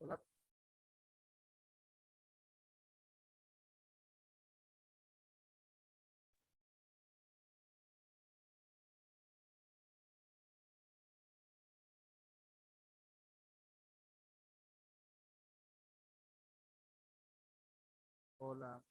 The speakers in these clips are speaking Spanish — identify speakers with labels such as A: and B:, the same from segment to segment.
A: Hola, hola,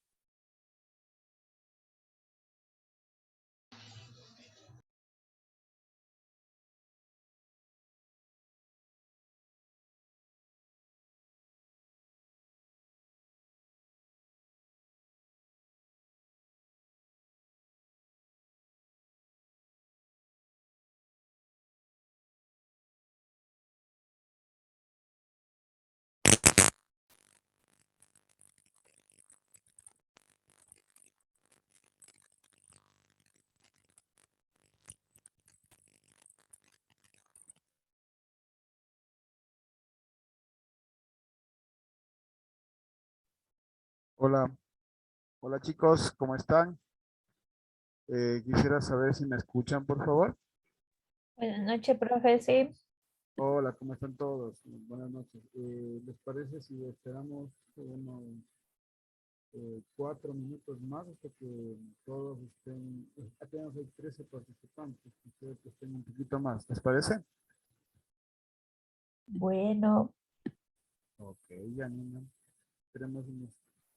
A: hola, hola chicos, ¿cómo están? Quisiera saber si me escuchan, por favor.
B: Buenas noches, profe. Sí,
A: Hola, ¿cómo están todos? Buenas noches. ¿Les parece si esperamos unos 4 minutos más hasta que todos estén, apenas hay 13 participantes, quisiera que estén un poquito más, ¿les parece?
B: bueno,
A: Ok, ya niña, tenemos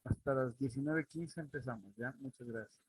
A: hasta las 19:15 empezamos, ¿ya? Muchas gracias.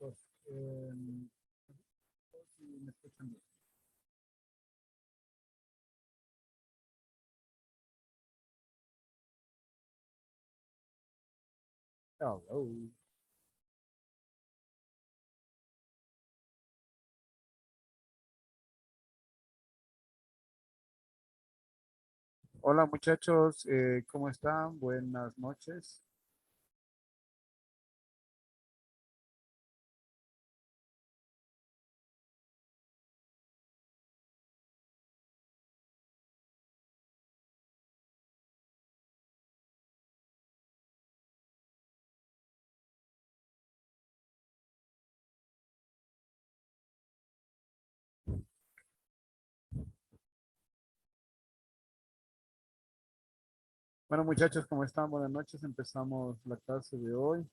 A: chicos, si me escuchan bien. Hello. Hola muchachos, ¿cómo están? Buenas noches. Bueno muchachos, ¿cómo están? Buenas noches. Empezamos la clase de hoy.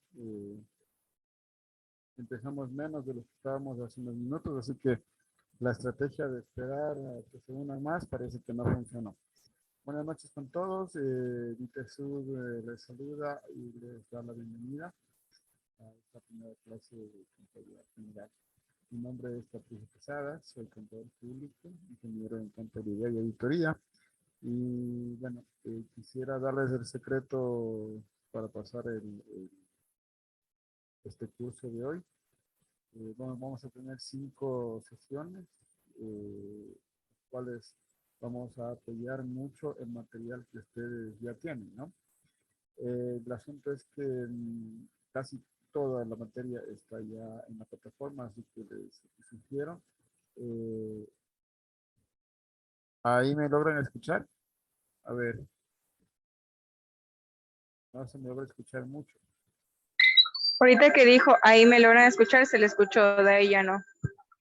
A: Empezamos menos de lo que estábamos hace unos minutos, así que la estrategia de esperar a que se unan más parece que no funcionó. Buenas noches con todos. Vitesud les saluda y les da la bienvenida a esta primera clase de contabilidad general. Mi nombre es Patricio Quesada, soy contador público, ingeniero en contabilidad y auditoría. Y bueno, quisiera darles el secreto para pasar este curso de hoy. Bueno, vamos a tener 5 sesiones, cuales vamos a apoyar mucho el material que ustedes ya tienen, ¿no? El asunto es que casi toda la materia está ya en la plataforma, así que les sugiero. ¿Ahí me logran escuchar? A ver, no se me logra escuchar mucho.
C: Ahorita que dijo, ahí me logran escuchar, se le escuchó, de ahí ya no.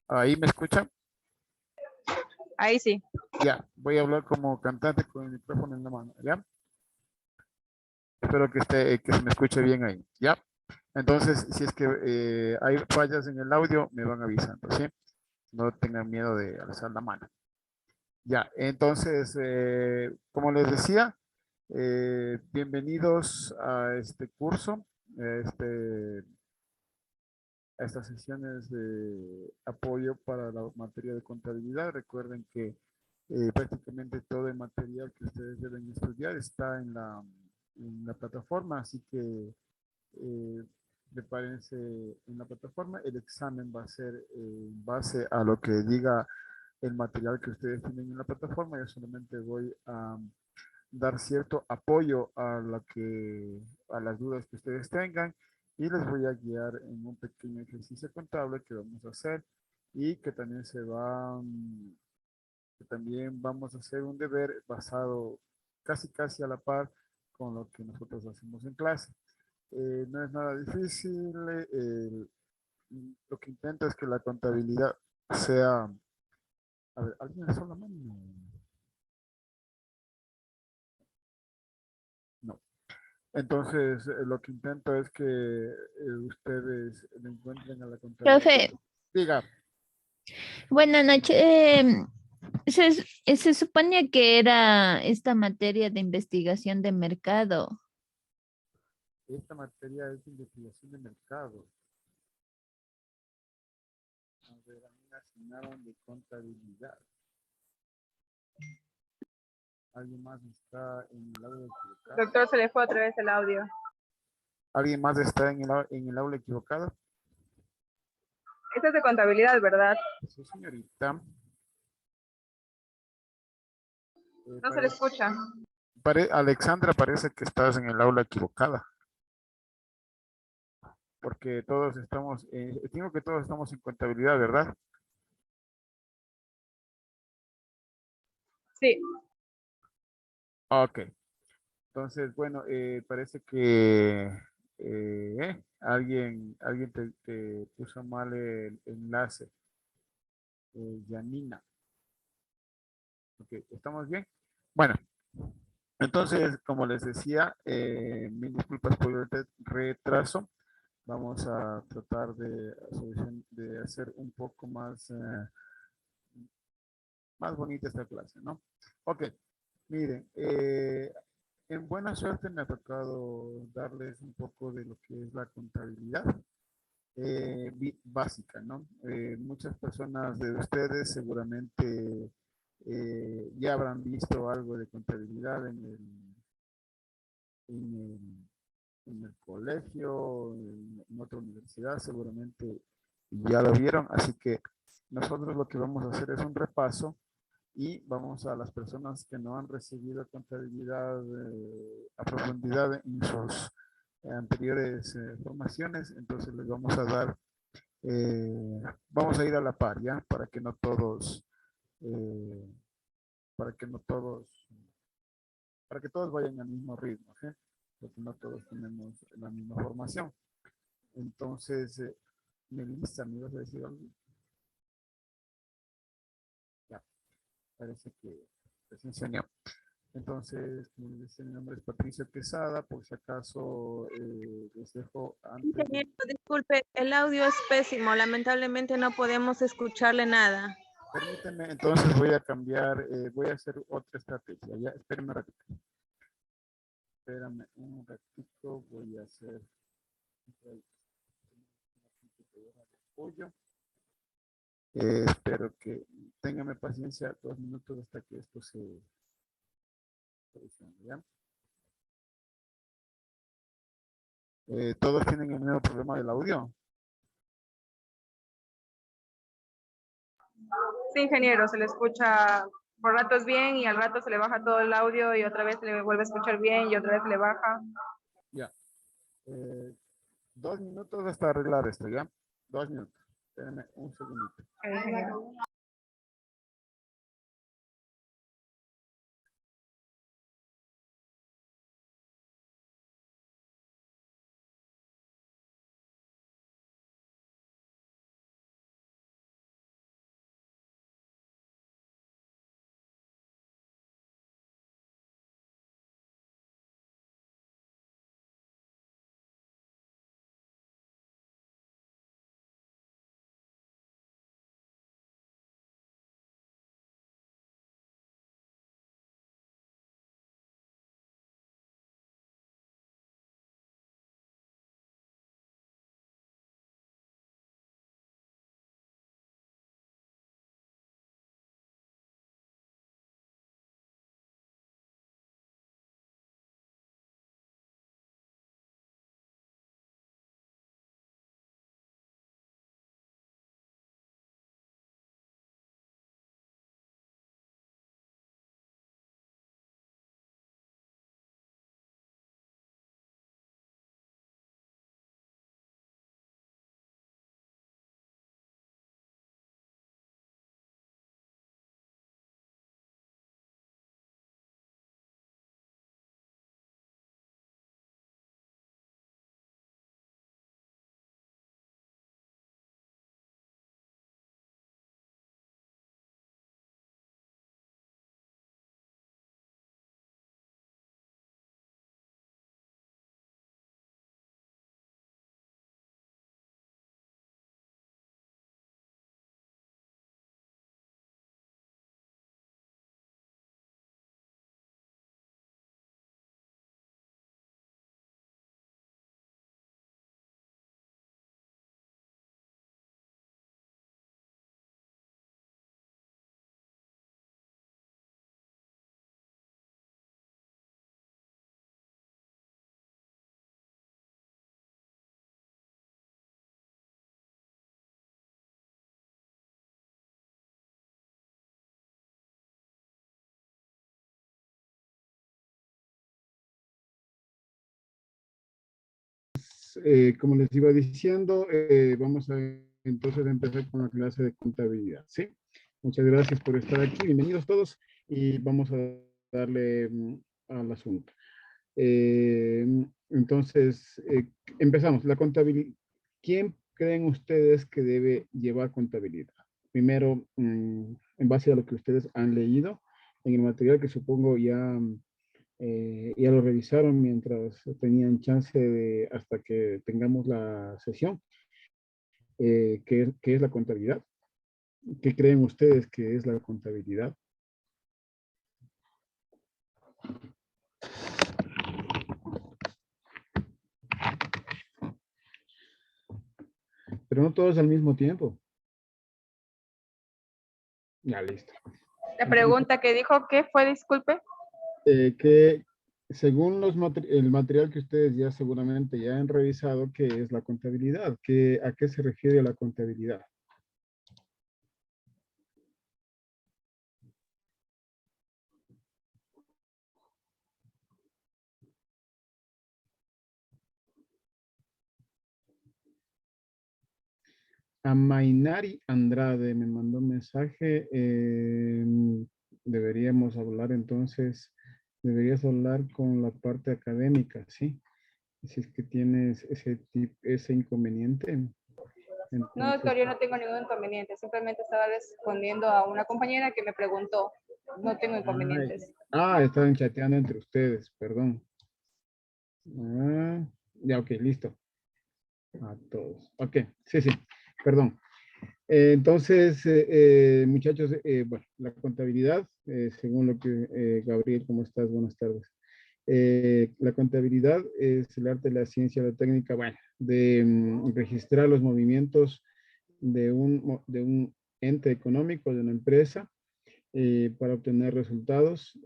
A: ¿Ahí me escuchan?
C: Ahí sí.
A: Ya, voy a hablar como cantante con el micrófono en la mano, ¿ya? Espero que se me escuche bien ahí, ¿ya? Entonces, si es que hay fallas en el audio, me van avisando, ¿sí? No tengan miedo de alzar la mano. Ya, entonces, como les decía, bienvenidos a este curso, este, a estas sesiones de apoyo para la materia de contabilidad. Recuerden que prácticamente todo el material que ustedes deben estudiar está en la plataforma, así que prepárense en la plataforma. El examen va a ser en base a lo que diga el material que ustedes tienen en la plataforma. Yo solamente voy a dar cierto apoyo a las dudas que ustedes tengan y les voy a guiar en un pequeño ejercicio contable que vamos a hacer y que también que también vamos a hacer un deber basado casi a la par con lo que nosotros hacemos en clase. No es nada difícil, lo que intento es que la contabilidad sea... A ver, ¿alguien alzó la mano? No. Entonces, lo que intento es que ustedes le encuentren a la contabilidad.
B: Profe,
A: Diga,
B: buenas noches. Se suponía que era esta materia de investigación de mercado.
A: esta materia es de investigación de mercado. A ver, a mí me asignaron de contabilidad. ¿Alguien más está en el aula equivocado?
C: Doctor, se le fue otra vez el audio.
A: ¿Alguien más está en el aula equivocado?
C: Esta es de contabilidad, ¿verdad?
A: Sí, señorita.
C: No se le escucha.
A: Alexandra, parece que estás en el aula equivocada. Porque todos estamos, digo que todos estamos en contabilidad, ¿verdad?
C: Sí.
A: Ok. Entonces, bueno, parece que alguien te puso mal el enlace. Yanina. Ok, ¿estamos bien? Bueno, entonces, como les decía, mil disculpas por el retraso. Vamos a tratar de hacer un poco más bonita esta clase, ¿no? Ok, miren, en buena suerte me ha tocado darles un poco de lo que es la contabilidad. básica, ¿no? Muchas personas de ustedes seguramente ya habrán visto algo de contabilidad en en el colegio, en otra universidad, seguramente ya lo vieron, así que nosotros lo que vamos a hacer es un repaso y vamos a las personas que no han recibido contabilidad a profundidad en sus anteriores formaciones, entonces les vamos a dar, vamos a ir a la par, ¿ya? Eh, para que no todos, para que todos vayan al mismo ritmo, ¿sí? Porque no todos tenemos la misma formación. Entonces, Melissa, ¿me ibas a decir algo? Ya, parece que se enseñó. Entonces, como les decía, mi nombre es Patricia Quesada, por si acaso les dejo antes de...
D: Ingeniero, disculpe, el audio es pésimo. Lamentablemente no podemos escucharle nada.
A: Permíteme, entonces voy a cambiar, voy a hacer otra estrategia. Ya, espérame un ratito. Espérame un ratito, voy a hacer pollo. Espero que téngame paciencia 2 minutos hasta que esto se solucione, ¿ya? Todos tienen el mismo problema del audio.
C: Sí, ingeniero, se le escucha por ratos bien y al rato se le baja todo el audio y otra vez se le vuelve a escuchar bien y otra vez se le baja.
A: Ya. 2 minutos hasta arreglar esto, ¿ya? 2 minutos. Espérenme un segundito.
C: Ingeniero.
A: Como les iba diciendo, vamos a entonces empezar con la clase de contabilidad, ¿sí? Muchas gracias por estar aquí, bienvenidos todos y vamos a darle al asunto. Entonces, empezamos. La contabilidad. ¿Quién creen ustedes que debe llevar contabilidad? Primero, en base a lo que ustedes han leído en el material que supongo ya lo revisaron mientras tenían chance de, hasta que tengamos la sesión. ¿Qué es la contabilidad? ¿Qué creen ustedes que es la contabilidad? pero no todos al mismo tiempo. Ya, listo.
C: La pregunta que dijo, ¿qué fue? Disculpe.
A: Que según el material que ustedes ya seguramente ya han revisado, ¿qué es la contabilidad? ¿A qué se refiere la contabilidad? A Mainari Andrade me mandó un mensaje. Deberíamos hablar entonces, deberías hablar con la parte académica, ¿sí? Si es que tienes ese inconveniente.
C: No,
A: Entonces,
C: doctor, yo no tengo ningún inconveniente. Simplemente estaba respondiendo a una compañera que me preguntó. No tengo inconvenientes.
A: estaban chateando entre ustedes, perdón. Ya, ok, listo. A todos. Ok, sí, perdón. Entonces, muchachos, bueno, la contabilidad, según lo que, Gabriel, ¿cómo estás? Buenas tardes. La contabilidad es el arte, la ciencia, la técnica, bueno, de registrar los movimientos de un ente económico, de una empresa, para obtener resultados,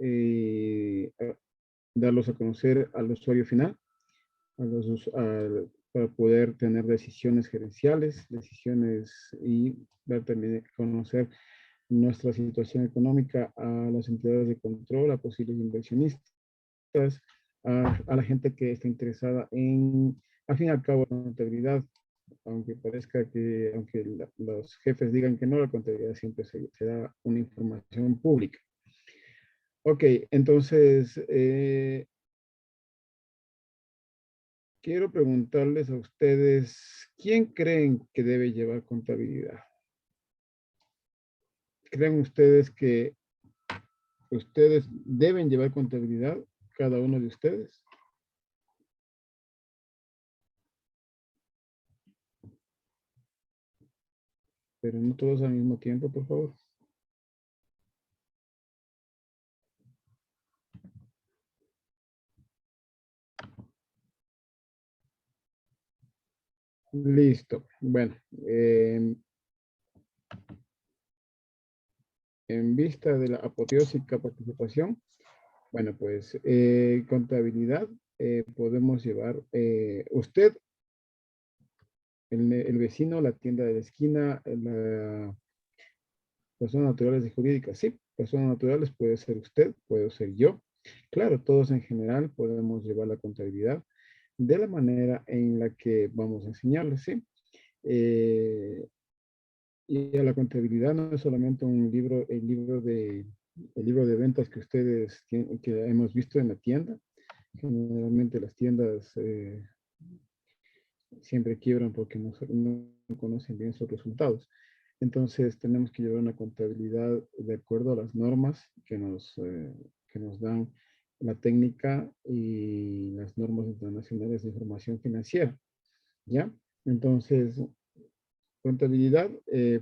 A: darlos a conocer al usuario final, para poder tener decisiones gerenciales, decisiones y dar también a conocer nuestra situación económica a las entidades de control, a posibles inversionistas, a la gente que está interesada en, al fin y al cabo, la contabilidad, aunque parezca que, aunque los jefes digan que no, la contabilidad siempre será una información pública. Ok, entonces, quiero preguntarles a ustedes, ¿quién creen que debe llevar contabilidad? ¿Creen ustedes que ustedes deben llevar contabilidad, cada uno de ustedes? Pero no todos al mismo tiempo, por favor. Listo. Bueno, en vista de la apoteósica participación, bueno, pues contabilidad podemos llevar usted, el vecino, la tienda de la esquina, la personas naturales y jurídicas. Sí, personas naturales puede ser usted, puede ser yo. Claro, todos en general podemos llevar la contabilidad de la manera en la que vamos a enseñarles, ¿sí? Y a la contabilidad no es solamente un libro, el libro de ventas que ustedes que hemos visto en la tienda. Generalmente las tiendas siempre quiebran porque no conocen bien sus resultados. Entonces tenemos que llevar una contabilidad de acuerdo a las normas que nos dan la técnica y las normas internacionales de información financiera, ¿ya? Entonces, contabilidad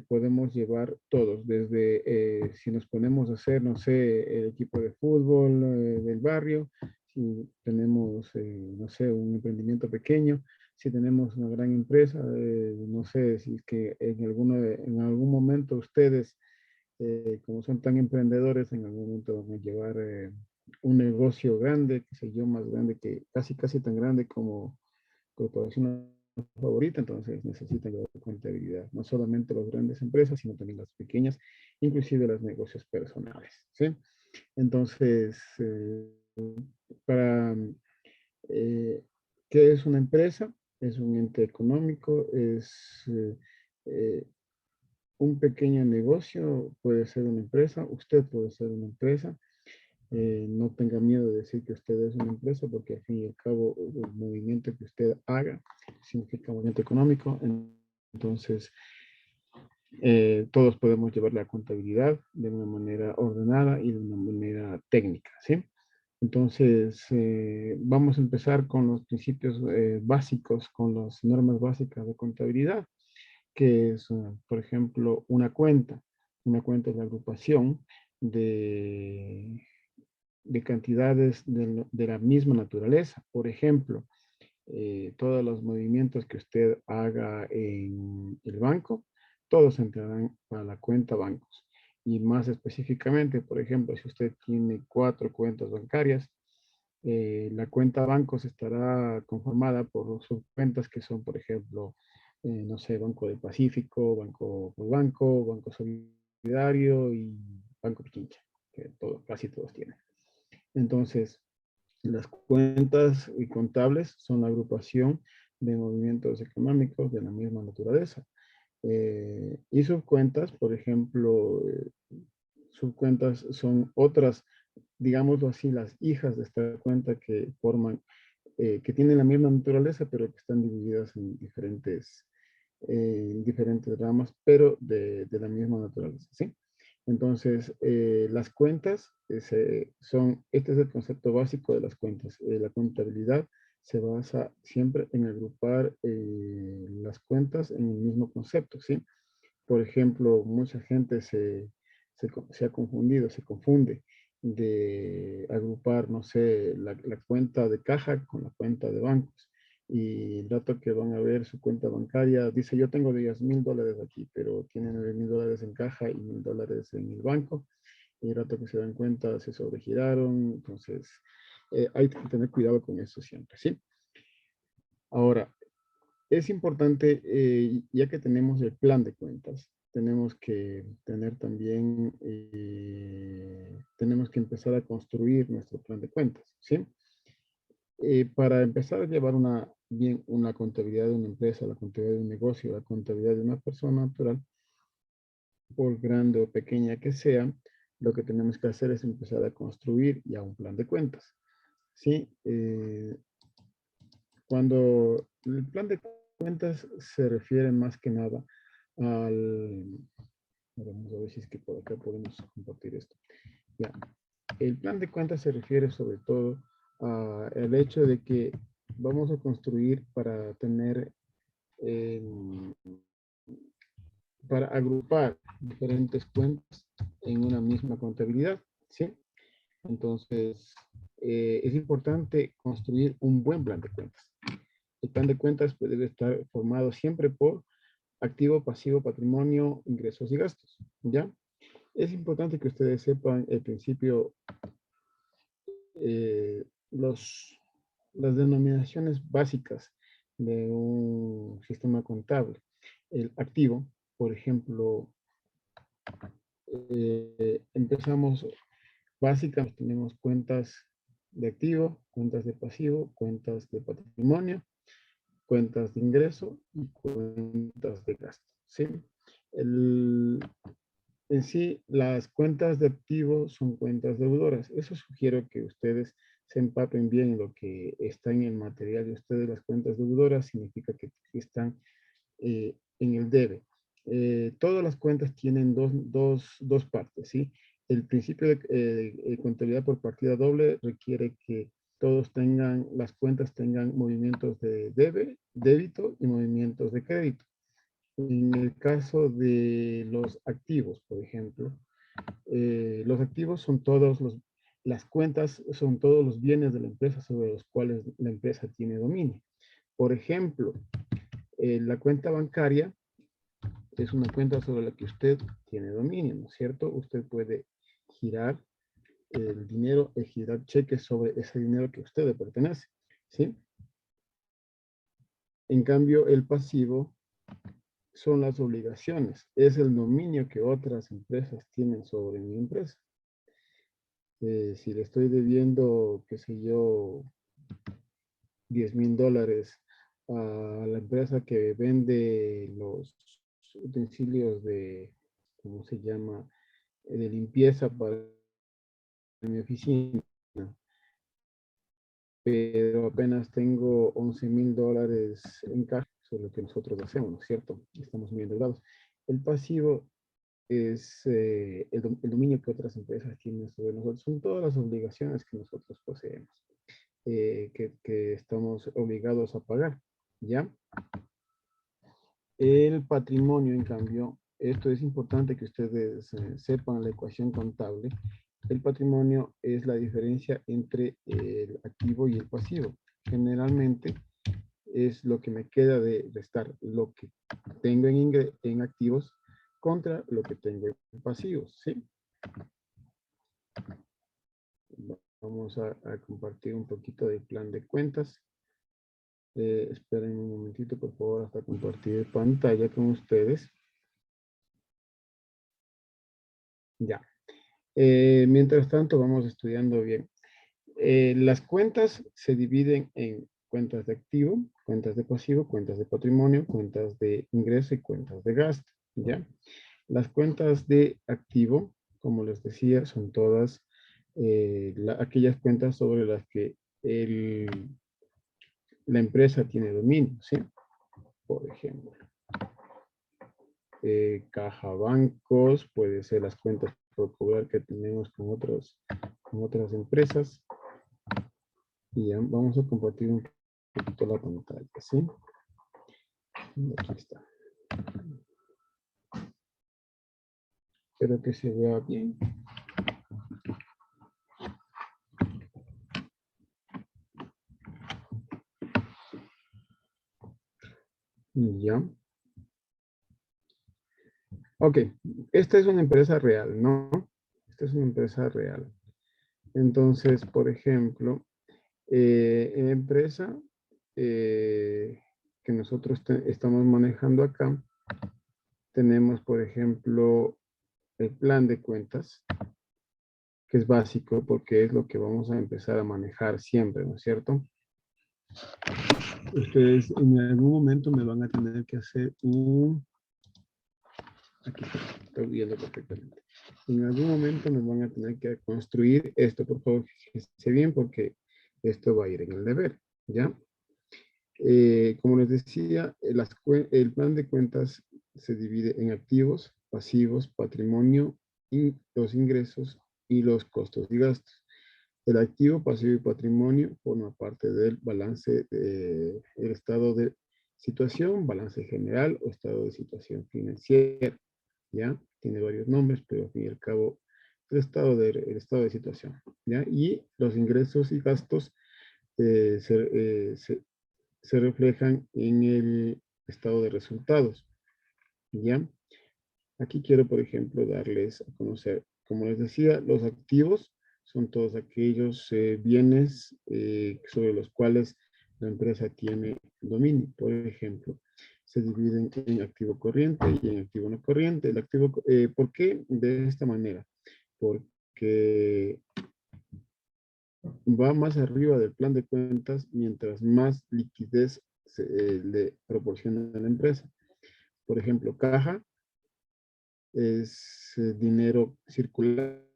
A: podemos llevar todos, desde si nos ponemos a hacer, no sé, el equipo de fútbol del barrio, si tenemos, no sé, un emprendimiento pequeño, si tenemos una gran empresa, no sé, si es que en algún momento ustedes, como son tan emprendedores, en algún momento van a llevar un negocio grande, que sé yo, más grande que, casi tan grande como corporación favorita, entonces necesitan llevar contabilidad, no solamente las grandes empresas, sino también las pequeñas, inclusive los negocios personales, ¿sí? Entonces, para, eh, ¿qué es una empresa? Es un ente económico, es eh, un pequeño negocio, puede ser una empresa, usted puede ser una empresa, no tenga miedo de decir que usted es una empresa, porque al fin y al cabo el movimiento que usted haga significa movimiento económico. Entonces, todos podemos llevar la contabilidad de una manera ordenada y de una manera técnica, ¿sí? Entonces, vamos a empezar con los principios básicos, con las normas básicas de contabilidad, que es, por ejemplo, una cuenta. Una cuenta es la agrupación de cantidades de la misma naturaleza. Por ejemplo, todos los movimientos que usted haga en el banco, todos entrarán a la cuenta bancos. Y más específicamente, por ejemplo, si usted tiene 4 cuentas bancarias, la cuenta bancos estará conformada por subcuentas que son, por ejemplo, no sé, Banco del Pacífico, Banco por Banco, Banco Solidario y Banco Pichincha, que casi todos tienen. Entonces, las cuentas contables son la agrupación de movimientos económicos de la misma naturaleza. Y subcuentas, por ejemplo, subcuentas son otras, digámoslo así, las hijas de esta cuenta que forman, que tienen la misma naturaleza, pero que están divididas en diferentes ramas, pero de la misma naturaleza, ¿sí? Entonces, las cuentas este es el concepto básico de las cuentas. La contabilidad se basa siempre en agrupar las cuentas en el mismo concepto, ¿sí? Por ejemplo, mucha gente se ha confundido, se confunde de agrupar, no sé, la cuenta de caja con la cuenta de bancos. Y el dato que van a ver su cuenta bancaria dice, yo tengo $10,000 aquí, pero tiene $9,000 en caja y $1,000 en el banco. Y el rato que se dan cuenta se sobregiraron. Entonces, hay que tener cuidado con eso siempre, ¿sí? Ahora, es importante, ya que tenemos el plan de cuentas, tenemos que tener también, tenemos que empezar a construir nuestro plan de cuentas, ¿sí? Para empezar a llevar una contabilidad de una empresa, la contabilidad de un negocio, la contabilidad de una persona natural, por grande o pequeña que sea, lo que tenemos que hacer es empezar a construir ya un plan de cuentas, ¿sí? Cuando el plan de cuentas se refiere más que nada vamos a ver si es que por acá podemos compartir esto. Ya. El plan de cuentas se refiere sobre todo al hecho de que vamos a construir para tener, para agrupar diferentes cuentas en una misma contabilidad, ¿sí? Entonces, es importante construir un buen plan de cuentas. El plan de cuentas debe estar formado siempre por activo, pasivo, patrimonio, ingresos y gastos, ¿ya? Es importante que ustedes sepan el principio, las denominaciones básicas de un sistema contable. El activo, por ejemplo, empezamos básicamente, tenemos cuentas de activo, cuentas de pasivo, cuentas de patrimonio, cuentas de ingreso y cuentas de gasto, ¿sí? En sí, las cuentas de activo son cuentas deudoras. Eso sugiero que ustedes se empapen bien en lo que está en el material de ustedes. Las cuentas deudoras significa que están en el debe. Todas las cuentas tienen dos partes, ¿sí? El principio de contabilidad por partida doble requiere que las cuentas tengan movimientos de débito y movimientos de crédito. En el caso de los activos, por ejemplo, los activos son las cuentas son todos los bienes de la empresa sobre los cuales la empresa tiene dominio. Por ejemplo, la cuenta bancaria es una cuenta sobre la que usted tiene dominio, ¿no es cierto? Usted puede girar el dinero, girar cheques sobre ese dinero que a usted le pertenece, ¿sí? En cambio, el pasivo son las obligaciones, es el dominio que otras empresas tienen sobre mi empresa. Si le estoy debiendo, qué sé yo, $10,000 a la empresa que vende los utensilios ¿cómo se llama? De limpieza para mi oficina, pero apenas tengo $11,000 en caja, eso es lo que nosotros hacemos, ¿no es cierto? Estamos muy endeudados. El pasivo es el dominio que otras empresas tienen sobre nosotros. Son todas las obligaciones que nosotros poseemos, que estamos obligados a pagar, ¿ya? El patrimonio, en cambio, esto es importante que ustedes sepan la ecuación contable. El patrimonio es la diferencia entre el activo y el pasivo. Generalmente,
E: es lo que me queda de restar lo que tengo en activos contra lo que tengo en pasivos, ¿sí? Vamos a compartir un poquito del plan de cuentas. Esperen un momentito, por favor, hasta compartir pantalla con ustedes. Ya. Mientras tanto, vamos estudiando bien. Las cuentas se dividen en cuentas de activo, cuentas de pasivo, cuentas de patrimonio, cuentas de ingreso y cuentas de gasto, ¿ya? Las cuentas de activo, como les decía, son todas aquellas cuentas sobre las que la empresa tiene dominio, ¿sí? Por ejemplo, caja bancos, puede ser las cuentas por cobrar que tenemos con otras empresas. Y ya vamos a compartir un poquito la pantalla, ¿sí? Y aquí está. Espero que se vea bien. Ya. Ok, esta es una empresa real, ¿no? Esta es una empresa real. Entonces, por ejemplo, en empresa que nosotros estamos manejando acá, tenemos, por ejemplo, el plan de cuentas, que es básico porque es lo que vamos a empezar a manejar siempre, ¿no es cierto? Ustedes en algún momento me van a tener que hacer aquí estoy viendo perfectamente. En algún momento me van a tener que construir esto, por favor, fíjense bien porque esto va a ir en el deber, ¿ya? Como les decía, el plan de cuentas se divide en activos, pasivos, patrimonio, los ingresos y los costos y gastos. El activo, pasivo y patrimonio forma parte del balance, el estado de situación, balance general o estado de situación financiera. ¿Ya? Tiene varios nombres, pero al fin y al cabo, el estado de situación, ¿ya? Y los ingresos y gastos se reflejan en el estado de resultados, ¿ya? Aquí quiero, por ejemplo, darles a conocer, como les decía, los activos son todos aquellos bienes sobre los cuales la empresa tiene dominio. Por ejemplo, se dividen en activo corriente y en activo no corriente. El activo, ¿por qué de esta manera? Porque va más arriba del plan de cuentas mientras más liquidez le proporciona a la empresa. Por ejemplo, caja es dinero circulante,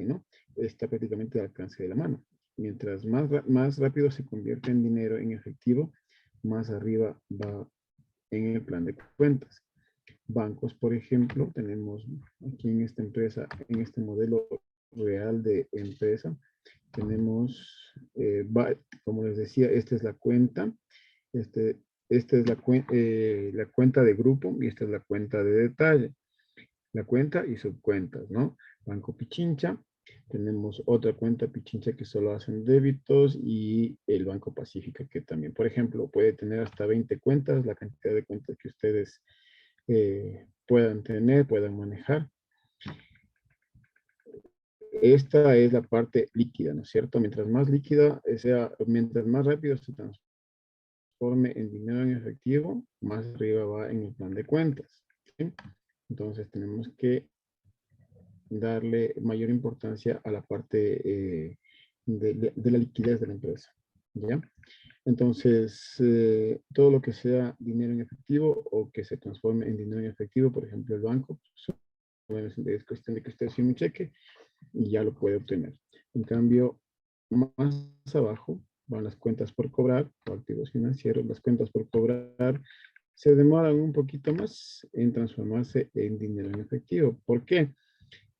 E: ¿no? Está prácticamente al alcance de la mano. Mientras más rápido se convierte en dinero en efectivo, más arriba va en el plan de cuentas. Bancos, por ejemplo, tenemos aquí en esta empresa, en este modelo real de empresa, tenemos, como les decía, esta es la cuenta, esta es la cuenta de grupo y esta es la cuenta de detalle. La cuenta y subcuentas, ¿no? Banco Pichincha, tenemos otra cuenta Pichincha que solo hacen débitos y el Banco Pacífica que también, por ejemplo, puede tener hasta 20 cuentas, la cantidad de cuentas que ustedes puedan tener, puedan manejar. Esta es la parte líquida, ¿no es cierto? Mientras más líquida sea, mientras más rápido se transforme en dinero en efectivo, más arriba va en el plan de cuentas, ¿sí? Entonces tenemos que darle mayor importancia a la parte de la liquidez de la empresa, ¿ya? Entonces, todo lo que sea dinero en efectivo o que se transforme en dinero en efectivo, por ejemplo, el banco, es cuestión de que usted firme un cheque y ya lo puede obtener. En cambio, más abajo van las cuentas por cobrar o activos financieros. Las cuentas por cobrar se demoran un poquito más en transformarse en dinero en efectivo. ¿Por qué?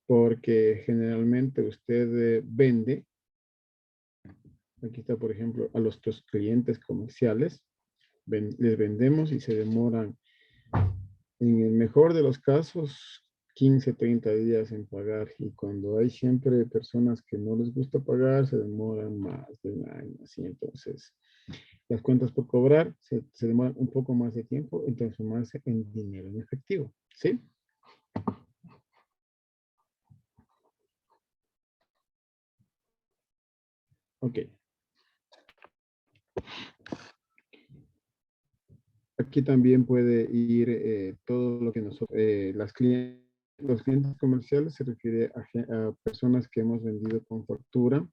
E: Porque generalmente usted vende, aquí está por ejemplo, a los clientes comerciales, les vendemos y se demoran, en el mejor de los casos, 15, 30 días en pagar. Y cuando hay siempre personas que no les gusta pagar, se demoran más de un año. Así, entonces, Las cuentas por cobrar se demoran un poco más de tiempo en transformarse en dinero en efectivo, ¿sí? Ok. Aquí también puede ir todo lo que nosotros, los clientes comerciales se refiere a personas que hemos vendido con factura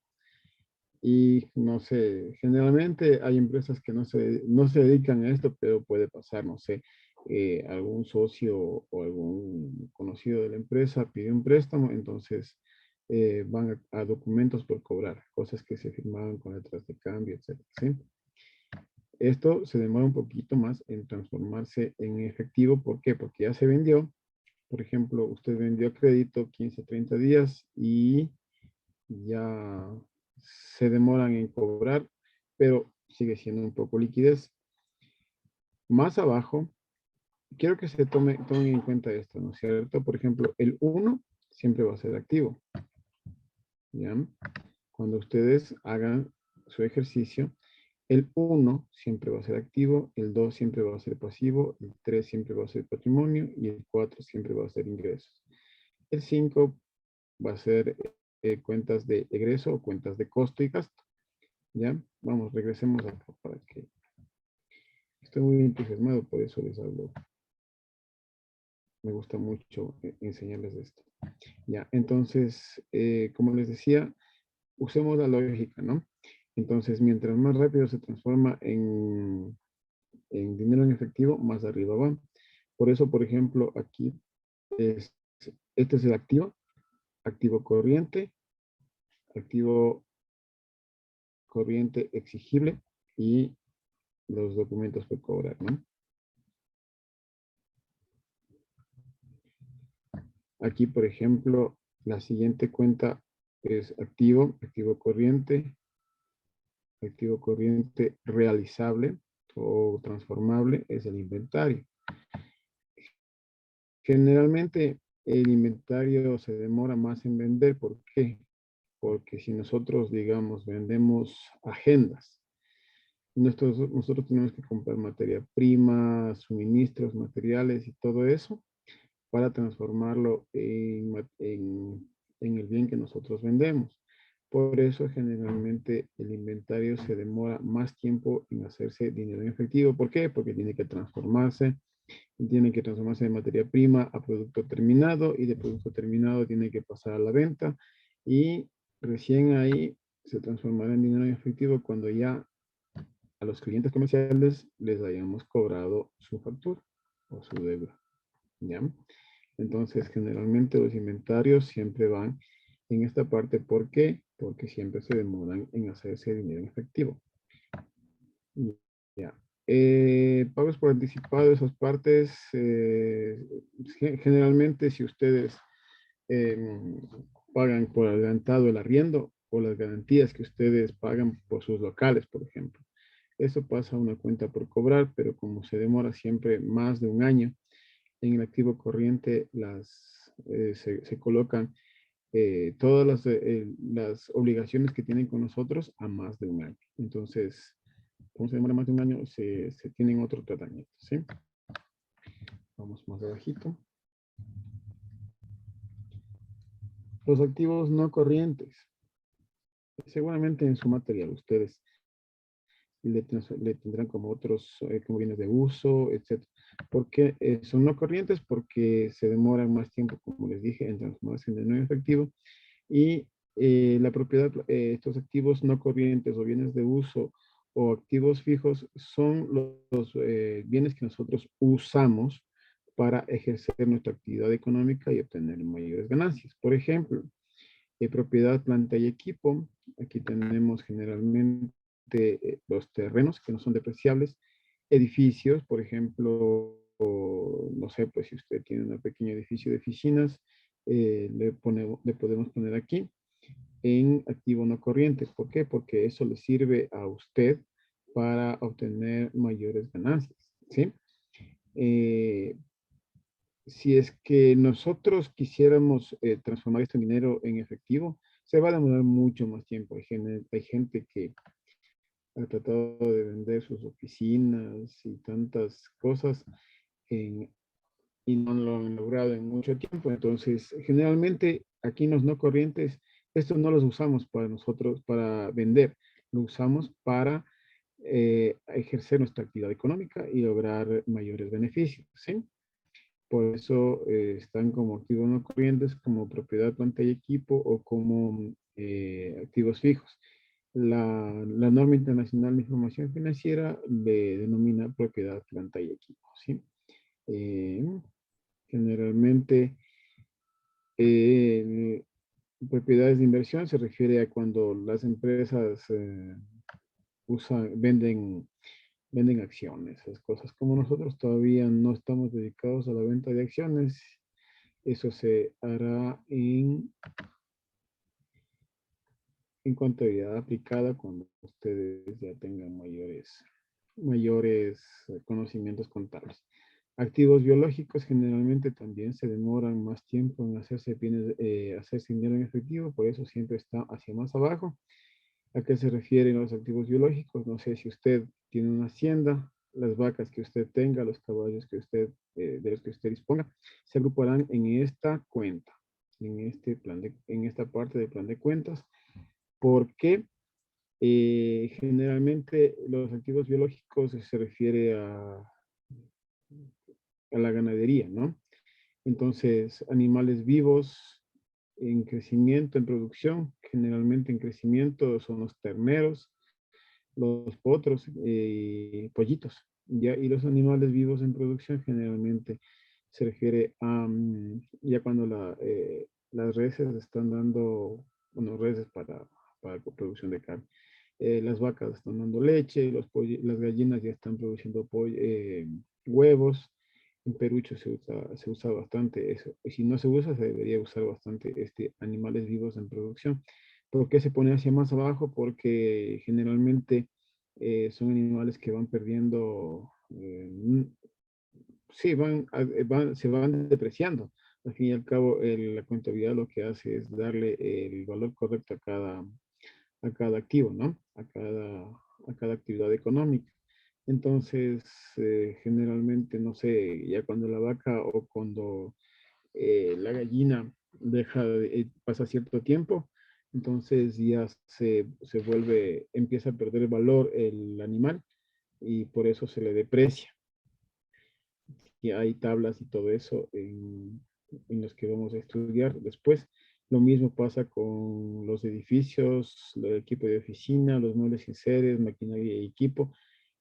E: y no sé, generalmente hay empresas que no se dedican a esto, pero puede pasar, no sé, algún socio o algún conocido de la empresa pide un préstamo, entonces van a documentos por cobrar, cosas que se firmaban con letras de cambio, etcétera, ¿sí? Esto se demora un poquito más en transformarse en efectivo. ¿Por qué? Porque ya se vendió. Por ejemplo, usted vendió crédito 15, 30 días y ya se demoran en cobrar, pero sigue siendo un poco liquidez. Más abajo, quiero que se tomen en cuenta esto, ¿no es cierto? Por ejemplo, el 1 siempre va a ser activo. ¿Ya? Cuando ustedes hagan su ejercicio, el 1 siempre va a ser activo, el 2 siempre va a ser pasivo, el 3 siempre va a ser patrimonio y el 4 siempre va a ser ingresos. El 5 va a ser cuentas de egreso o cuentas de costo y gasto. ¿Ya? Vamos, regresemos acá para que... Estoy muy entusiasmado, por eso les hablo. Me gusta mucho enseñarles esto. Ya, entonces, como les decía, usemos la lógica, ¿no? Entonces, mientras más rápido se transforma en dinero en efectivo, más arriba va. Por eso, por ejemplo, aquí, es, este es el activo activo corriente exigible y los documentos por cobrar, ¿no? Aquí, por ejemplo, la siguiente cuenta es activo corriente realizable o transformable es el inventario. Generalmente el inventario se demora más en vender. ¿Por qué? Porque si nosotros, digamos, vendemos agendas, nosotros tenemos que comprar materia prima, suministros, materiales y todo eso para transformarlo en el bien que nosotros vendemos. Por eso generalmente el inventario se demora más tiempo en hacerse dinero en efectivo. ¿Por qué? Porque tiene que transformarse de materia prima a producto terminado y de producto terminado tiene que pasar a la venta y recién ahí se transformará en dinero en efectivo cuando ya a los clientes comerciales les hayamos cobrado su factura o su deuda. ¿Ya? Entonces, generalmente los inventarios siempre van en esta parte. ¿Por qué? Porque siempre se demoran en hacerse dinero en efectivo. Ya. Pagos por anticipado, esas partes, generalmente si ustedes pagan por adelantado el arriendo o las garantías que ustedes pagan por sus locales, por ejemplo. Eso pasa a una cuenta por cobrar, pero como se demora siempre más de un año, en el activo corriente se colocan todas las obligaciones que tienen con nosotros a más de un año. Entonces, como se demora más de un año, se tienen otro tratamiento, ¿sí? Vamos más abajito. Los activos no corrientes. Seguramente en su material ustedes le tendrán como otros, como bienes de uso, etc. ¿Por qué son no corrientes? Porque se demoran más tiempo, como les dije, en transformarse en dinero efectivo. Y la propiedad, estos activos no corrientes o bienes de uso o activos fijos son los bienes que nosotros usamos para ejercer nuestra actividad económica y obtener mayores ganancias. Por ejemplo, propiedad, planta y equipo. Aquí tenemos generalmente los terrenos que no son depreciables, edificios, por ejemplo, no sé, pues si usted tiene un pequeño edificio de oficinas, le podemos poner aquí en activo no corriente. ¿Por qué? Porque eso le sirve a usted para obtener mayores ganancias, ¿sí? Si es que nosotros quisiéramos transformar este dinero en efectivo, se va a demorar mucho más tiempo. Hay gente que ha tratado de vender sus oficinas y tantas cosas y no lo han logrado en mucho tiempo. Entonces, generalmente aquí en los no corrientes, estos no los usamos para nosotros, para vender, lo usamos para ejercer nuestra actividad económica y lograr mayores beneficios, ¿sí? Por eso están como activos no corrientes, como propiedad, planta y equipo o como activos fijos. La norma internacional de información financiera le denomina propiedad, planta y equipo, ¿sí? Eh, Generalmente, eh, propiedades de inversión se refiere a cuando las empresas venden acciones, esas cosas. Como nosotros todavía no estamos dedicados a la venta de acciones, eso se hará en contabilidad aplicada cuando ustedes ya tengan mayores conocimientos contables. Activos biológicos generalmente también se demoran más tiempo en hacerse dinero en efectivo, por eso siempre está hacia más abajo. ¿A qué se refieren los activos biológicos? No sé si usted tiene una hacienda, las vacas que usted tenga, los caballos que de los que usted disponga, se agruparán en esta cuenta, en esta parte del plan de cuentas, porque generalmente los activos biológicos se refiere a la ganadería, ¿no? Entonces, animales vivos en crecimiento, en producción, generalmente en crecimiento son los terneros, los potros, pollitos, ¿ya? Y los animales vivos en producción generalmente se refiere a, ya cuando las reses están dando, bueno, reses para producción de carne. Las vacas están dando leche, las gallinas ya están produciendo huevos. En Perucho se usa bastante eso. Y si no se usa, se debería usar bastante animales vivos en producción. ¿Por qué se pone hacia más abajo? Porque generalmente son animales que van perdiendo, sí, se van depreciando. Al fin y al cabo, la contabilidad lo que hace es darle el valor correcto a cada activo, ¿no? A cada actividad económica. Entonces, generalmente, no sé, ya cuando la vaca o cuando la gallina pasa cierto tiempo, entonces ya empieza a perder valor el animal y por eso se le deprecia. Y hay tablas y todo eso en los que vamos a estudiar después. Lo mismo pasa con los edificios, el equipo de oficina, los muebles y sedes, maquinaria y equipo,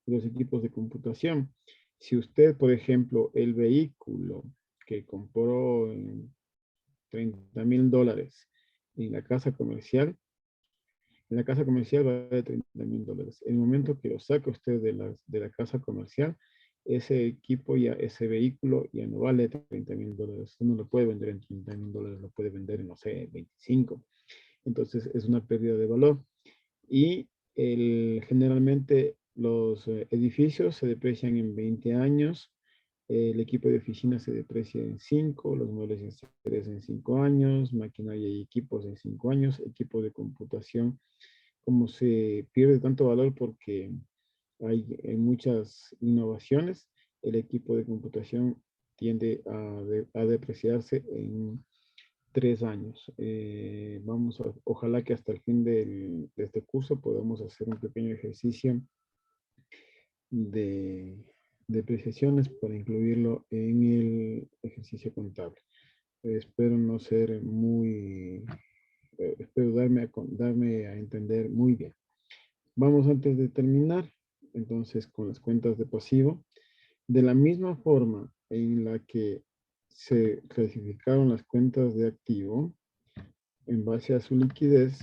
E: los equipos de computación. Si usted, por ejemplo, el vehículo que compró en $30,000 en la casa comercial, vale $30,000. En el momento que lo saca usted de la casa comercial, ese equipo ese vehículo ya no vale $30,000. Usted no lo puede vender en $30,000, lo puede vender en, no sé, 25. Entonces es una pérdida de valor. Y generalmente los edificios se deprecian en 20 años, el equipo de oficina se deprecia en 5, los muebles y sedes en 5 años, maquinaria y equipos en 5 años, equipo de computación, como se pierde tanto valor porque hay muchas innovaciones, el equipo de computación tiende a depreciarse en 3 años. Ojalá que hasta el fin de este curso podamos hacer un pequeño ejercicio de depreciaciones para incluirlo en el ejercicio contable. Espero no ser espero darme a entender muy bien. Vamos antes de terminar, entonces, con las cuentas de pasivo. De la misma forma en la que se clasificaron las cuentas de activo, en base a su liquidez,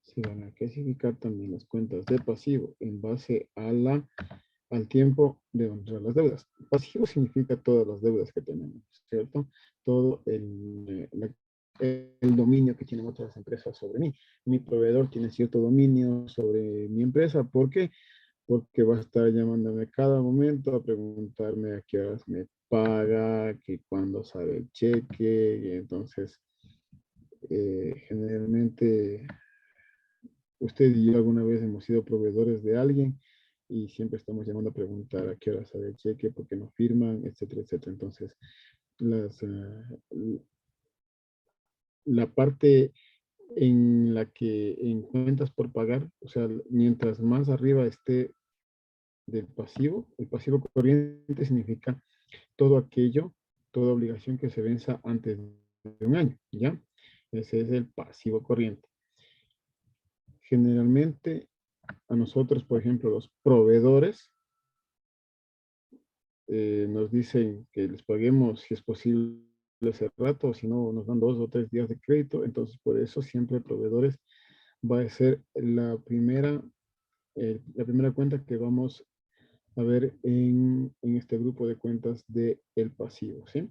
E: se van a clasificar también las cuentas de pasivo en base al tiempo de honrar las deudas. Pasivo significa todas las deudas que tenemos, ¿cierto? Todo el dominio que tienen otras empresas sobre mí. Mi proveedor tiene cierto dominio sobre mi empresa. ¿Por qué? Porque va a estar llamándome cada momento a preguntarme a qué horas me paga, que cuándo sale el cheque, y entonces generalmente usted y yo alguna vez hemos sido proveedores de alguien y siempre estamos llamando a preguntar a qué hora sale el cheque, por qué no firman, etcétera, etcétera. Entonces, la parte en la que en cuentas por pagar, o sea, mientras más arriba esté del pasivo, el pasivo corriente significa todo aquello, toda obligación que se venza antes de un año, ¿ya? Ese es el pasivo corriente. Generalmente, a nosotros, por ejemplo, los proveedores, nos dicen que les paguemos si es posible ese rato, o si no, nos dan 2 o 3 días de crédito. Entonces, por eso siempre proveedores va a ser la primera cuenta que vamos a ver en este grupo de cuentas de el pasivo, ¿sí?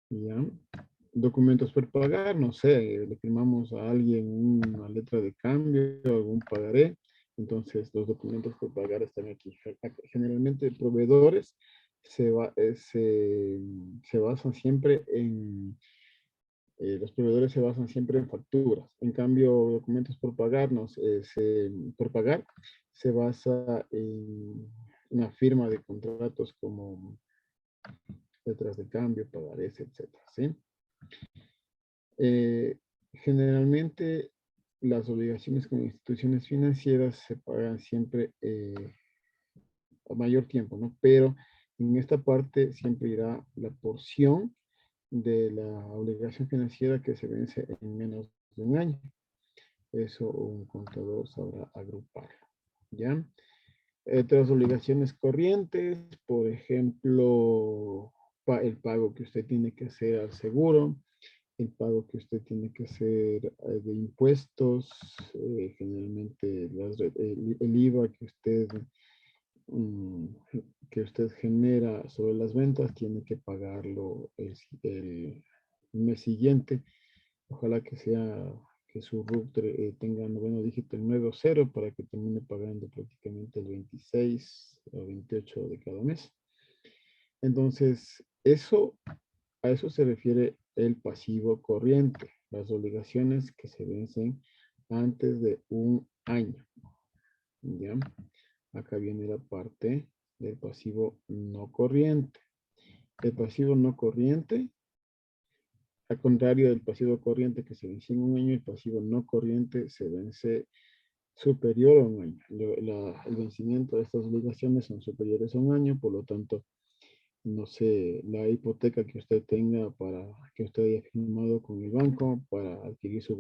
E: Ya. Documentos por pagar, no sé, le firmamos a alguien una letra de cambio, algún pagaré. Entonces, los documentos por pagar están aquí. Generalmente, proveedores se basan siempre en, los proveedores se basan siempre en facturas. En cambio, documentos por pagar, por pagar se basa en una firma de contratos como letras de cambio, pagarés, etcétera, ¿sí? Generalmente las obligaciones con instituciones financieras se pagan siempre a mayor tiempo, ¿no? Pero en esta parte siempre irá la porción de la obligación financiera que se vence en menos de un año. Eso un contador sabrá agrupar, ¿ya? Otras obligaciones corrientes, por ejemplo, el pago que usted tiene que hacer al seguro, el pago que usted tiene que hacer de impuestos, generalmente el IVA mm, que usted genera sobre las ventas, tiene que pagarlo el mes siguiente. Ojalá que que su RUT tenga noveno dígito en 9 o 0 para que termine pagando prácticamente el 26 o 28 de cada mes. Entonces, a eso se refiere el pasivo corriente, las obligaciones que se vencen antes de un año. ¿Ya? Acá viene la parte del pasivo no corriente. El pasivo no corriente, al contrario del pasivo corriente que se vence en un año, el pasivo no corriente se vence superior a un año. El vencimiento de estas obligaciones son superiores a un año, por lo tanto, no sé, la hipoteca que usted tenga para que usted haya firmado con el banco para adquirir su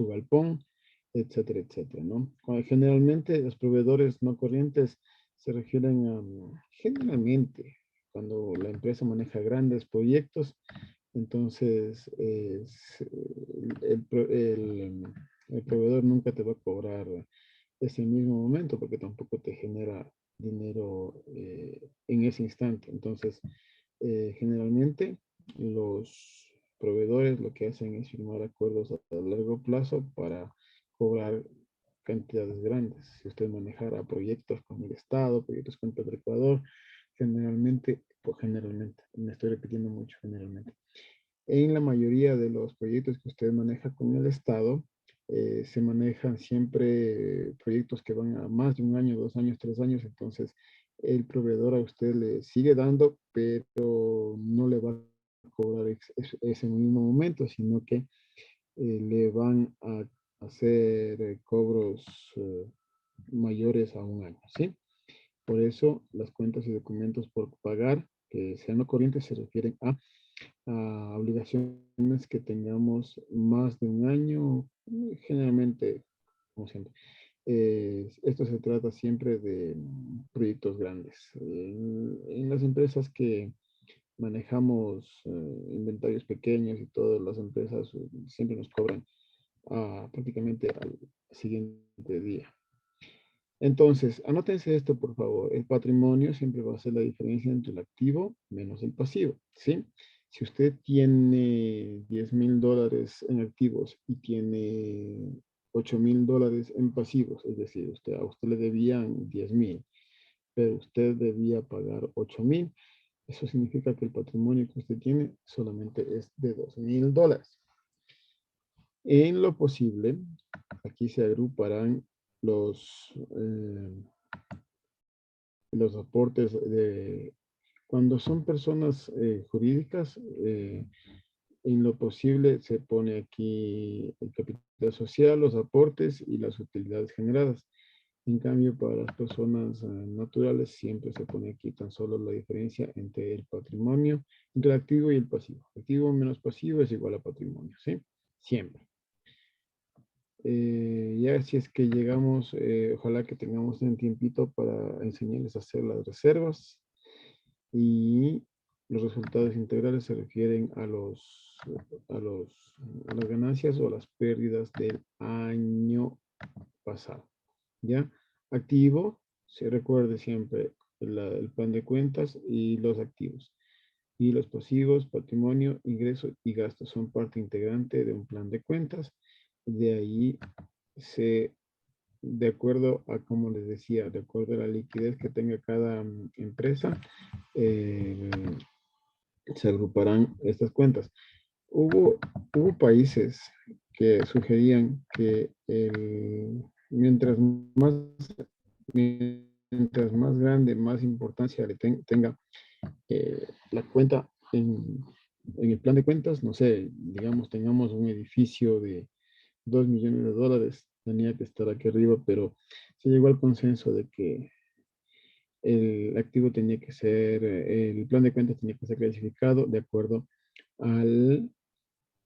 E: galpón, etcétera, etcétera, ¿no? Generalmente los proveedores no corrientes se refieren a, generalmente, cuando la empresa maneja grandes proyectos, entonces el proveedor nunca te va a cobrar ese mismo momento porque tampoco te genera dinero en ese instante. Entonces, generalmente los proveedores lo que hacen es firmar acuerdos a largo plazo para cobrar cantidades grandes. Si usted manejara proyectos con el Estado, proyectos con Petroecuador, generalmente, me estoy repitiendo mucho, generalmente. En la mayoría de los proyectos que usted maneja con el Estado, se manejan siempre proyectos que van a más de un año, 2 años, 3 años, entonces el proveedor a usted le sigue dando, pero no le va a cobrar ese mismo momento, sino que le van a hacer cobros mayores a un año, ¿sí? Por eso las cuentas y documentos por pagar, que sean no corrientes, se refieren a obligaciones que tengamos más de un año, generalmente, como siempre. Esto se trata siempre de proyectos grandes. En las empresas que manejamos inventarios pequeños y todas las empresas siempre nos cobran prácticamente al siguiente día. Entonces, anótense esto, por favor. El patrimonio siempre va a ser la diferencia entre el activo menos el pasivo, ¿sí? Si usted tiene $10,000 en activos y tiene $8,000 en pasivos, es decir, a usted le debían 10,000, pero usted debía pagar 8,000, eso significa que el patrimonio que usted tiene solamente es de $2,000. En lo posible, aquí se agruparán los aportes de, cuando son personas jurídicas, en lo posible se pone aquí el capital social, los aportes y las utilidades generadas. En cambio, para las personas naturales siempre se pone aquí tan solo la diferencia entre el patrimonio, entre el activo y el pasivo. Activo menos pasivo es igual a patrimonio, ¿sí? Siempre. Ya si es que llegamos, ojalá que tengamos un tiempito para enseñarles a hacer las reservas. Y los resultados integrales se refieren a las ganancias o a las pérdidas del año pasado. ¿Ya? Activo, se recuerde siempre el plan de cuentas y los activos. Y los pasivos, patrimonio, ingresos y gastos son parte integrante de un plan de cuentas. De ahí de acuerdo a, como les decía, de acuerdo a la liquidez que tenga cada empresa, eh, se agruparán estas cuentas. Hubo países que sugerían que mientras más grande, más importancia le tenga la cuenta en el plan de cuentas, no sé, digamos, tengamos un edificio de 2 millones de dólares, tenía que estar aquí arriba, pero se llegó al consenso de que el activo tenía que ser, el plan de cuentas tenía que ser clasificado de acuerdo a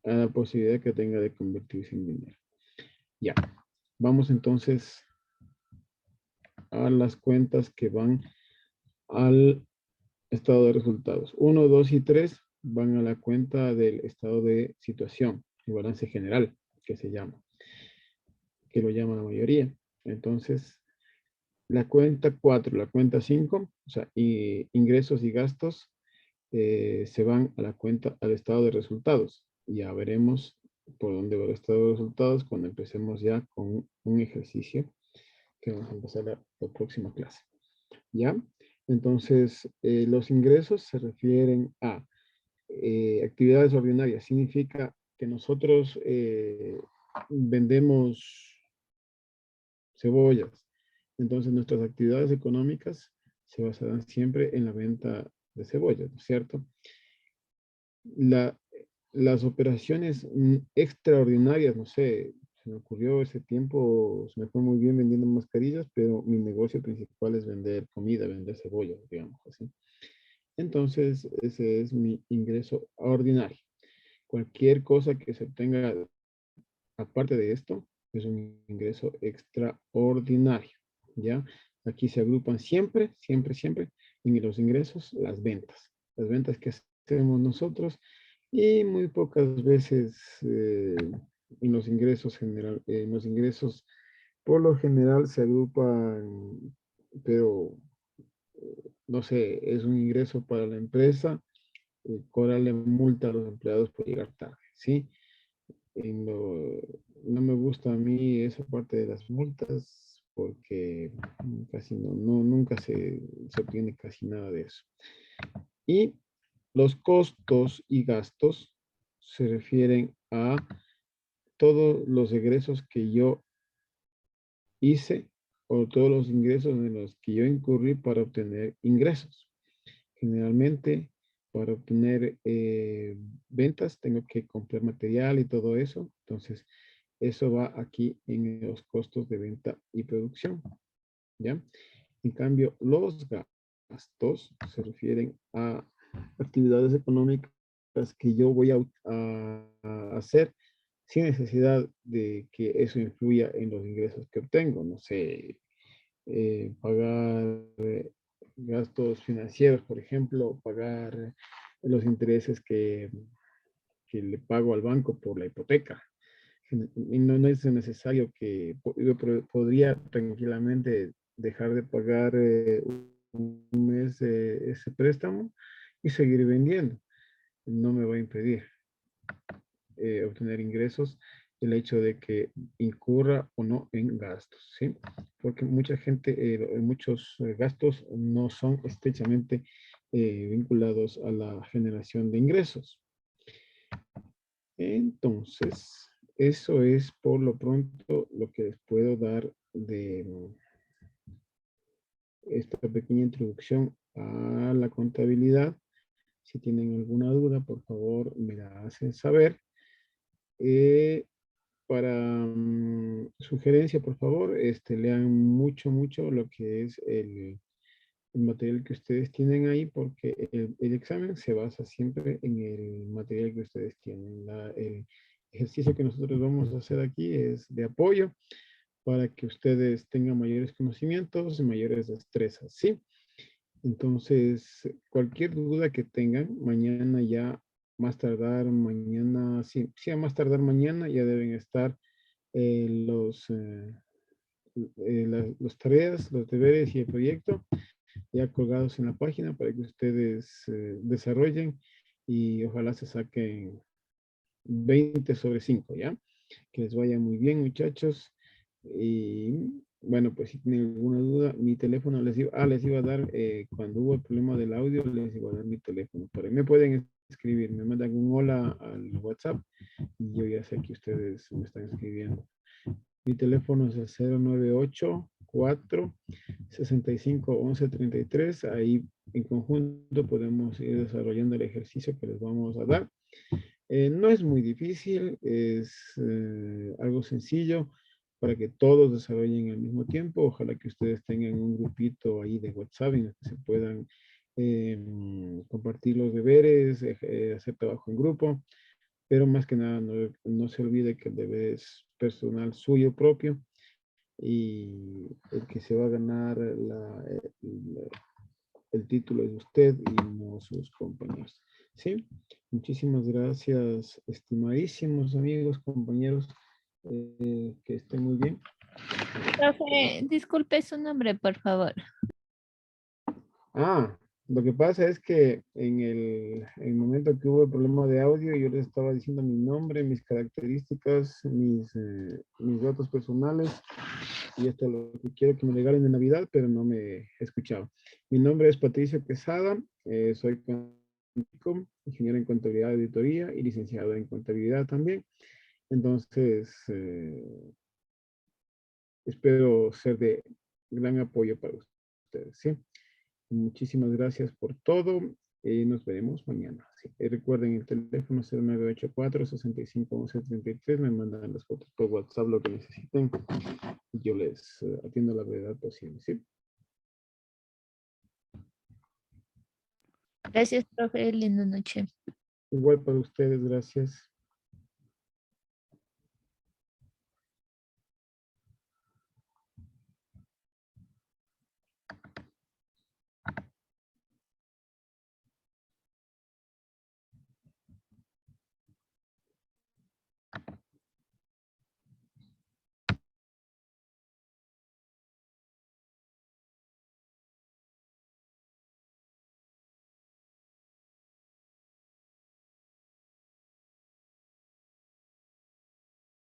E: la posibilidad que tenga de convertirse en dinero. Ya, vamos entonces a las cuentas que van al estado de resultados. 1, 2 y 3 van a la cuenta del estado de situación, el balance general, que se llama, que lo llama la mayoría. Entonces, la cuenta 4, la cuenta 5, o sea, ingresos y gastos, se van a la cuenta, al estado de resultados. Ya veremos por dónde va el estado de resultados cuando empecemos ya con un ejercicio que vamos a empezar la próxima clase. ¿Ya? Entonces, los ingresos se refieren a actividades ordinarias. Significa que nosotros vendemos cebollas. Entonces, nuestras actividades económicas se basarán siempre en la venta de cebollas, ¿no es cierto? Las operaciones extraordinarias, no sé, se me ocurrió ese tiempo, se me fue muy bien vendiendo mascarillas, pero mi negocio principal es vender comida, vender cebollas, digamos así. Entonces, ese es mi ingreso ordinario. Cualquier cosa que se obtenga aparte de esto, es un ingreso extraordinario, ¿ya? Aquí se agrupan siempre, siempre, siempre en los ingresos las ventas que hacemos nosotros y muy pocas veces en los ingresos en los ingresos por lo general se agrupan, pero no sé, es un ingreso para la empresa, cobrarle multa a los empleados por llegar tarde, ¿sí? No me gusta a mí esa parte de las multas porque casi nunca se obtiene casi nada de eso. Y los costos y gastos se refieren a todos los egresos que yo hice o todos los ingresos en los que yo incurrí para obtener ingresos. Generalmente, para obtener ventas, tengo que comprar material y todo eso. Entonces, eso va aquí en los costos de venta y producción. ¿Ya? En cambio, los gastos se refieren a actividades económicas que yo voy a hacer sin necesidad de que eso influya en los ingresos que obtengo. No sé, pagar gastos financieros, por ejemplo, pagar los intereses que le pago al banco por la hipoteca. Y no es necesario que yo podría tranquilamente dejar de pagar un mes ese préstamo y seguir vendiendo. No me va a impedir obtener ingresos el hecho de que incurra o no en gastos, ¿sí? Porque mucha gente, muchos gastos no son estrechamente vinculados a la generación de ingresos. Entonces, eso es por lo pronto lo que les puedo dar de esta pequeña introducción a la contabilidad. Si tienen alguna duda, por favor, me la hacen saber. Para sugerencia, por favor, lean mucho lo que es el material que ustedes tienen ahí, porque el examen se basa siempre en el material que ustedes tienen. El ejercicio que nosotros vamos a hacer aquí es de apoyo para que ustedes tengan mayores conocimientos y mayores destrezas, ¿sí? Entonces, cualquier duda que tengan, mañana ya, más tardar mañana, sí, a más tardar mañana ya deben estar los tareas, los deberes y el proyecto ya colgados en la página para que ustedes desarrollen y ojalá se saquen 20/5, ¿ya? Que les vaya muy bien, muchachos. Y bueno, pues si tienen alguna duda, mi teléfono les iba a dar, cuando hubo el problema del audio, les iba a dar mi teléfono. Por ahí me pueden escribir, me mandan un hola al WhatsApp y yo ya sé que ustedes me están escribiendo. Mi teléfono es el 098-465-1133. Ahí en conjunto podemos ir desarrollando el ejercicio que les vamos a dar. No es muy difícil, es algo sencillo para que todos desarrollen al mismo tiempo. Ojalá que ustedes tengan un grupito ahí de WhatsApp en el que se puedan compartir los deberes, hacer trabajo en grupo. Pero más que nada, no se olvide que el deber es personal suyo propio y el que se va a ganar el título es usted y no sus compañeros. ¿Sí? Muchísimas gracias, estimadísimos amigos, compañeros, que estén muy bien.
B: Profe, disculpe su nombre, por favor.
E: Lo que pasa es que en el momento que hubo el problema de audio, yo les estaba diciendo mi nombre, mis características, mis datos personales, y esto es lo que quiero que me regalen de Navidad, pero no me escuchaba. Mi nombre es Patricio Quesada, soy ingeniero en contabilidad de auditoría y licenciado en contabilidad también. Entonces, espero ser de gran apoyo para ustedes, ¿sí? Muchísimas gracias por todo y nos veremos mañana. Sí, recuerden el teléfono 0984-651133. Me mandan las fotos por WhatsApp, lo que necesiten. Y yo les atiendo a la brevedad posible. ¿Sí?
B: Gracias, profe. Linda noche.
E: Igual para ustedes, gracias.